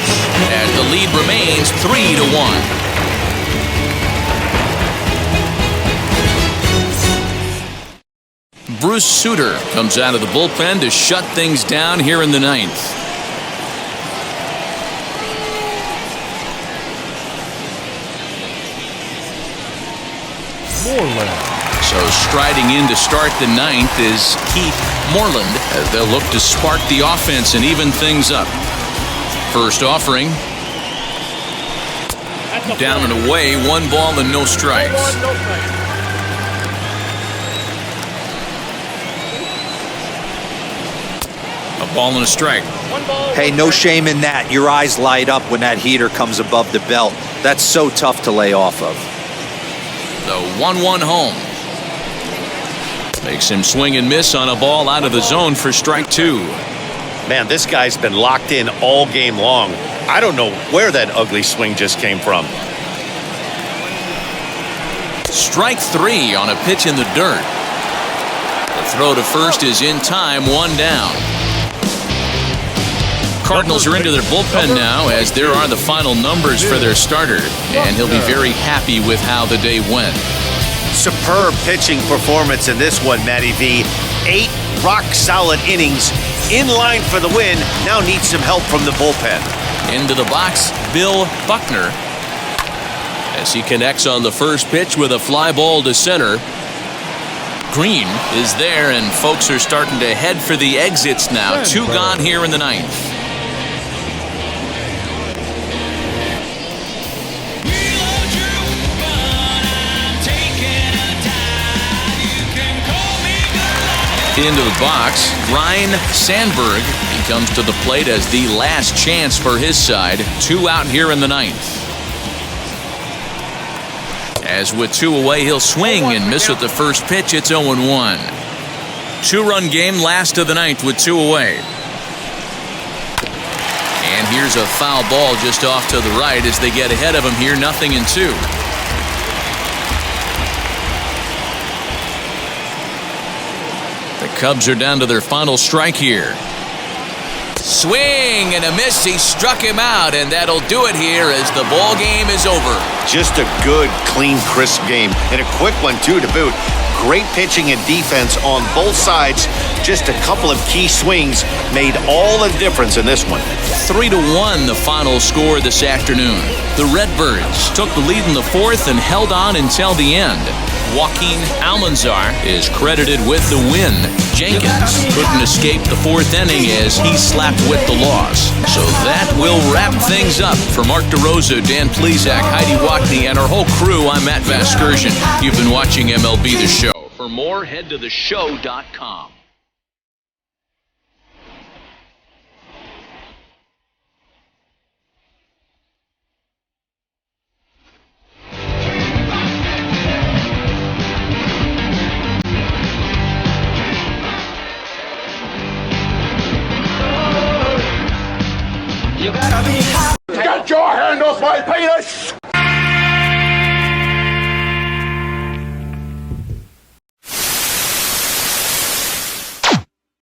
as the lead remains 3-1. Bruce Sutter comes out of the bullpen to shut things down here in the 9th. So striding in to start the 9th is Keith Moreland, as they'll look to spark the offense and even things up. First offering. Down and away, 1 ball and no strikes. A ball and a strike. Hey, no shame in that. Your eyes light up when that heater comes above the belt. That's so tough to lay off of. The 1-1 home. Makes him swing and miss on a ball out of the zone for strike 2. Man, this guy's been locked in all game long. I don't know where that ugly swing just came from. Strike 3 on a pitch in the dirt. The throw to first is in time, 1 down. Cardinals are into their bullpen now, as there are the final numbers for their starter, and he'll be very happy with how the day went. Superb pitching performance in this one, Matty V. 8 rock-solid innings, in line for the win, now needs some help from the bullpen. Into the box, Bill Buckner, as he connects on the first pitch with a fly ball to center. Green is there, and folks are starting to head for the exits now. 2 gone here in the 9th. Into the box, Ryan Sandberg. He comes to the plate as the last chance for his side. 2 out here in the 9th. As with 2 away, he'll swing and miss at the first pitch. It's 0-1. 2-run game, last of the 9th with 2 away. And here's a foul ball just off to the right as they get ahead of him here, 0-2. The Cubs are down to their final strike here. Swing and a miss. He struck him out, and that'll do it here as the ball game is over. Just a good, clean, crisp game, and a quick one, too, to boot. Great pitching and defense on both sides. Just a couple of key swings made all the difference in this one. 3-1 the final score this afternoon. The Redbirds took the lead in the 4th and held on until the end. Joaquin Almanzar is credited with the win. Jenkins couldn't escape the 4th inning as he slapped with the loss. So that will wrap things up. For Mark DeRosa, Dan Plesac, Heidi Wackney, and our whole crew, I'm Matt Vasgersian. You've been watching MLB The Show. For more, head to theshow.com.